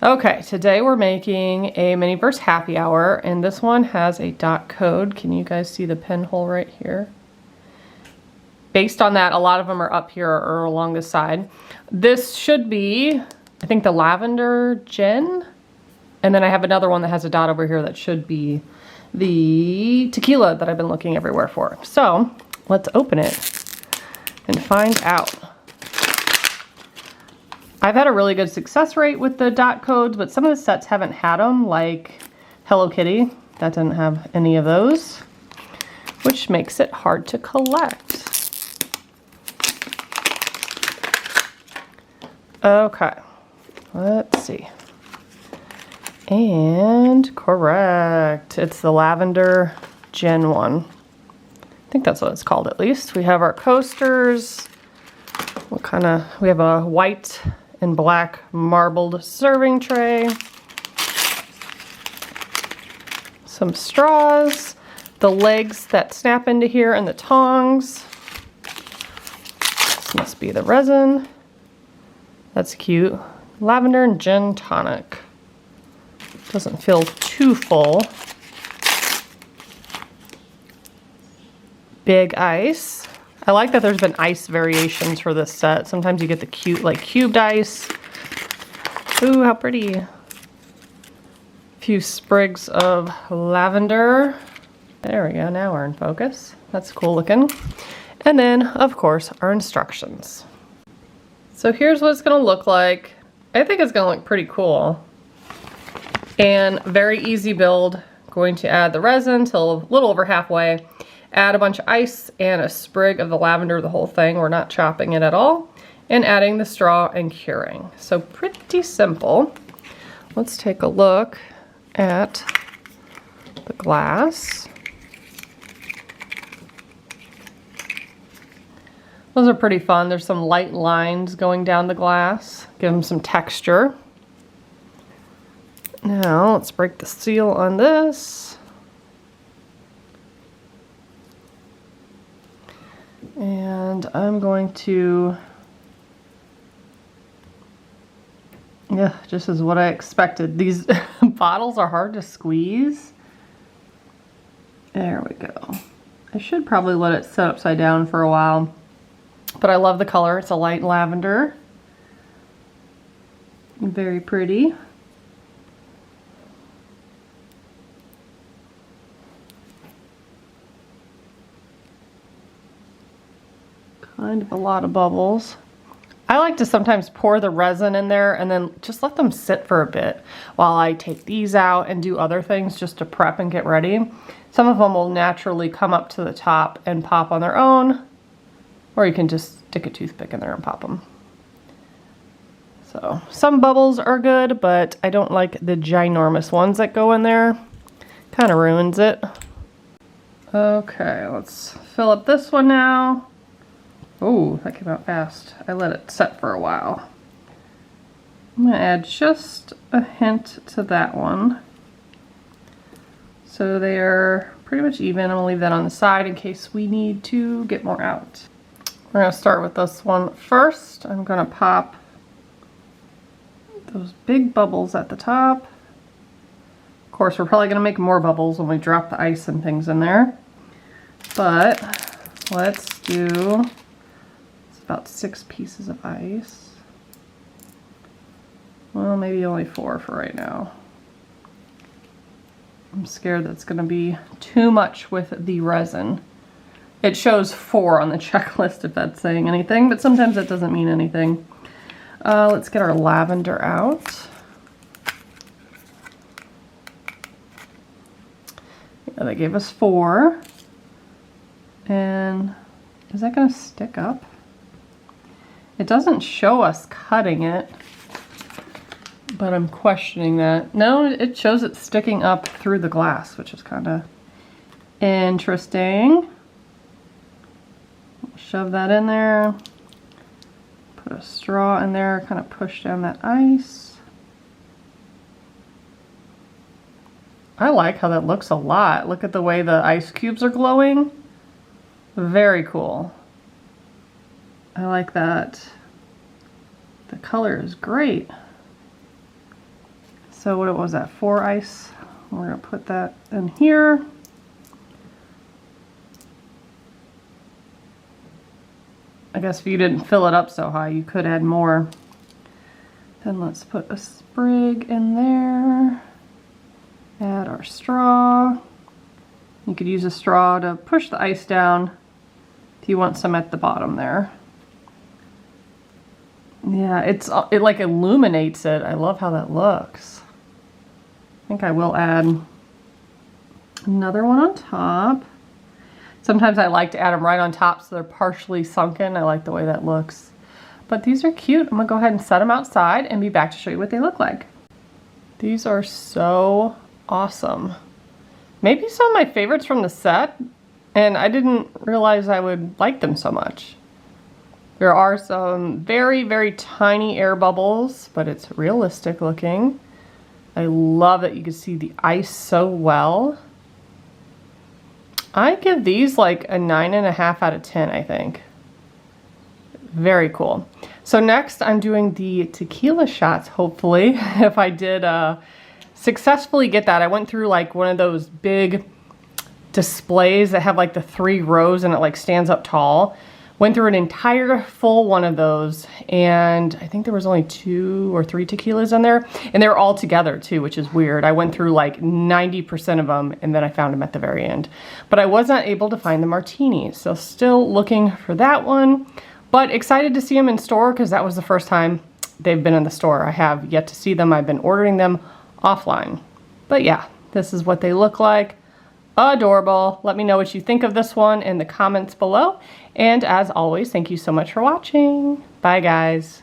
Okay, today we're making a Miniverse happy hour, and this one has a dot code. Can you guys see the pinhole right here? Based on that, a lot of them are up here or along the side. This should be, I think, the lavender gin. And then I have another one that has a dot over here that should be the tequila that I've been looking everywhere for. So let's open it and find out. I've had a really good success rate with the dot codes, but some of the sets haven't had them, like Hello Kitty. That didn't have any of those, which makes it hard to collect. Okay, let's see. And correct, it's the lavender gin one. I think that's what it's called at least. We have our coasters. We have a white and black marbled serving tray. Some straws, the legs that snap into here, and the tongs. This must be the resin. That's cute. Lavender and gin tonic. Doesn't feel too full. Big ice. I like that there's been ice variations for this set. Sometimes you get the cute, like cubed ice. Ooh, how pretty. A few sprigs of lavender. There we go, now we're in focus. That's cool looking. And then, of course, our instructions. So here's what it's gonna look like. I think it's gonna look pretty cool. And very easy build. Going to add the resin till a little over halfway. Add a bunch of ice and a sprig of the lavender, the whole thing. We're not chopping it at all. And adding the straw and curing. So pretty simple. Let's take a look at the glass. Those are pretty fun. There's some light lines going down the glass. Give them some texture. Now let's break the seal on this. And I'm going to, yeah, just as what I expected. These bottles are hard to squeeze. There we go. I should probably let it sit upside down for a while. But I love the color. It's a light lavender. Very pretty. Kind of a lot of bubbles. I like to sometimes pour the resin in there and then just let them sit for a bit while I take these out and do other things just to prep and get ready. Some of them will naturally come up to the top and pop on their own, or you can just stick a toothpick in there and pop them. So some bubbles are good, but I don't like the ginormous ones that go in there. Kind of ruins it. Okay, let's fill up this one now. Oh, that came out fast. I let it set for a while. I'm going to add just a hint to that one. So they are pretty much even. I'm going to leave that on the side in case we need to get more out. We're going to start with this one first. I'm going to pop those big bubbles at the top. Of course, we're probably going to make more bubbles when we drop the ice and things in there. But let's do about 6 pieces of ice. Well, maybe only 4 for right now. I'm scared that's going to be too much with the resin. It shows 4 on the checklist if that's saying anything, but sometimes that doesn't mean anything. Let's get our lavender out. Yeah, that gave us 4. And is that going to stick up? It doesn't show us cutting it, but I'm questioning that. No, it shows it sticking up through the glass, which is kind of interesting. Shove that in there. Put a straw in there, kind of push down that ice. I like how that looks a lot. Look at the way the ice cubes are glowing. Very cool. I like that. The color is great. So what was that, 4 ice? We're gonna put that in here. I guess if you didn't fill it up so high, you could add more. Then let's put a sprig in there. Add our straw. You could use a straw to push the ice down if you want some at the bottom there. Yeah, it like illuminates it. I love how that looks. I think I will add another one on top. Sometimes I like to add them right on top so they're partially sunken. I like the way that looks. But these are cute. I'm gonna go ahead and set them outside and be back to show you what they look like. These are so awesome. Maybe some of my favorites from the set, and I didn't realize I would like them so much. There are some very, very tiny air bubbles, but it's realistic looking. I love that you can see the ice so well. I give these like a 9.5 out of 10, I think. Very cool. So next I'm doing the tequila shots, hopefully. If I did successfully get that, I went through like one of those big displays that have like the 3 rows and it like stands up tall. Went through an entire full one of those, and I think there was only 2 or 3 tequilas in there, and they were all together too, which is weird. I went through like 90% of them, and then I found them at the very end. But I was not able to find the martinis, so still looking for that one. But excited to see them in store, because that was the first time they've been in the store. I have yet to see them. I've been ordering them offline. But yeah, this is what they look like. Adorable. Let me know what you think of this one in the comments below. And as always, thank you so much for watching. Bye, guys.